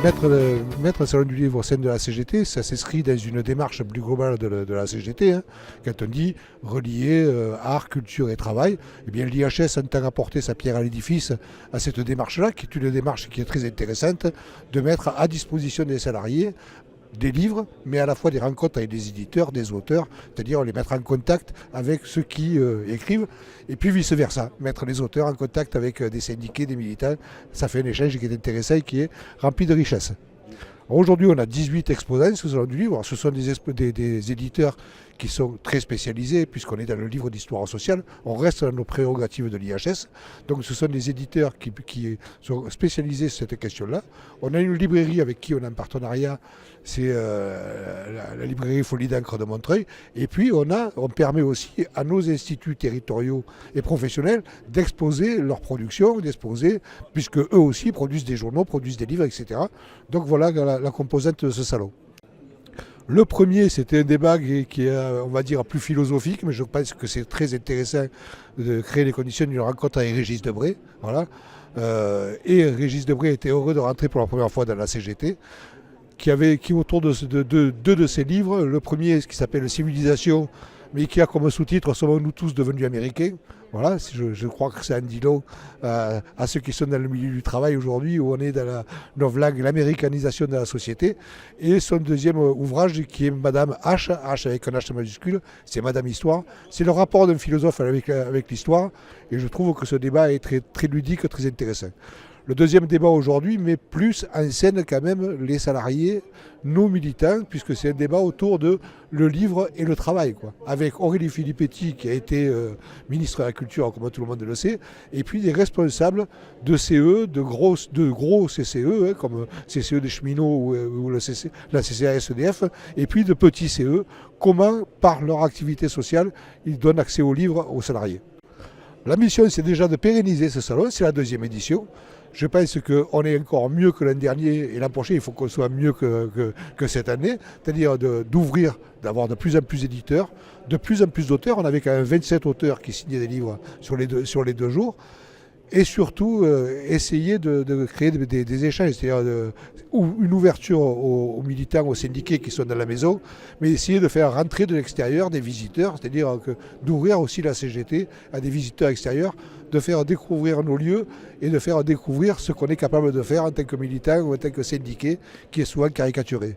mettre un salon du livre au sein de la CGT, ça s'inscrit dans une démarche plus globale de la CGT. Hein. Quand on dit relier art, culture et travail, eh bien l'IHS entend apporter sa pierre à l'édifice à cette démarche-là, qui est une démarche qui est très intéressante, de mettre à disposition des salariés des livres, mais à la fois des rencontres avec des éditeurs, des auteurs, c'est-à-dire les mettre en contact avec ceux qui écrivent, et puis vice-versa, mettre les auteurs en contact avec des syndiqués, des militants. Ça fait un échange qui est intéressant et qui est rempli de richesse. Aujourd'hui, on a 18 exposants sur le Salon du Livre. Ce sont des éditeurs qui sont très spécialisés, puisqu'on est dans le livre d'histoire sociale. On reste dans nos prérogatives de l'IHS. Donc ce sont des éditeurs qui sont spécialisés sur cette question-là. On a une librairie avec qui on a un partenariat, c'est la librairie Folie d'encre de Montreuil. Et puis on permet aussi à nos instituts territoriaux et professionnels d'exposer leur production, puisque eux aussi produisent des journaux, produisent des livres, etc. Donc voilà la composante de ce salon. Le premier, c'était un débat qui est, on va dire, plus philosophique, mais je pense que c'est très intéressant de créer les conditions d'une rencontre avec Régis Debray. Voilà. Et Régis Debray était heureux de rentrer pour la première fois dans la CGT, qui autour de deux de ses livres. Le premier, ce qui s'appelle Civilisation, mais qui a comme sous-titre Sommes-nous tous devenus américains? Voilà, je crois que ça en dit long à ceux qui sont dans le milieu du travail aujourd'hui, où on est dans la novlangue, l'américanisation de la société. Et son deuxième ouvrage, qui est Madame H, H avec un H majuscule, c'est Madame Histoire. C'est le rapport d'un philosophe avec l'histoire, et je trouve que ce débat est très, très ludique, très intéressant. Le deuxième débat aujourd'hui met plus en scène quand même les salariés, nos militants, puisque c'est un débat autour de le livre et le travail, quoi. Avec Aurélie Filippetti, qui a été ministre de la Culture, comme tout le monde le sait, et puis des responsables de CE, de gros CCE, hein, comme CCE des cheminots ou la CCASEDF, et puis de petits CE, comment, par leur activité sociale, ils donnent accès aux livres aux salariés. La mission, c'est déjà de pérenniser ce salon, c'est la deuxième édition. Je pense qu'on est encore mieux que l'an dernier, et l'an prochain, il faut qu'on soit mieux que cette année, c'est-à-dire d'ouvrir, d'avoir de plus en plus d'éditeurs, de plus en plus d'auteurs. On avait quand même 27 auteurs qui signaient des livres sur les deux jours. Et surtout, essayer de créer des échanges, c'est-à-dire une ouverture aux militants, aux syndiqués qui sont dans la maison, mais essayer de faire rentrer de l'extérieur des visiteurs, c'est-à-dire d'ouvrir aussi la CGT à des visiteurs extérieurs, de faire découvrir nos lieux et de faire découvrir ce qu'on est capable de faire en tant que militant ou en tant que syndiqué, qui est souvent caricaturé.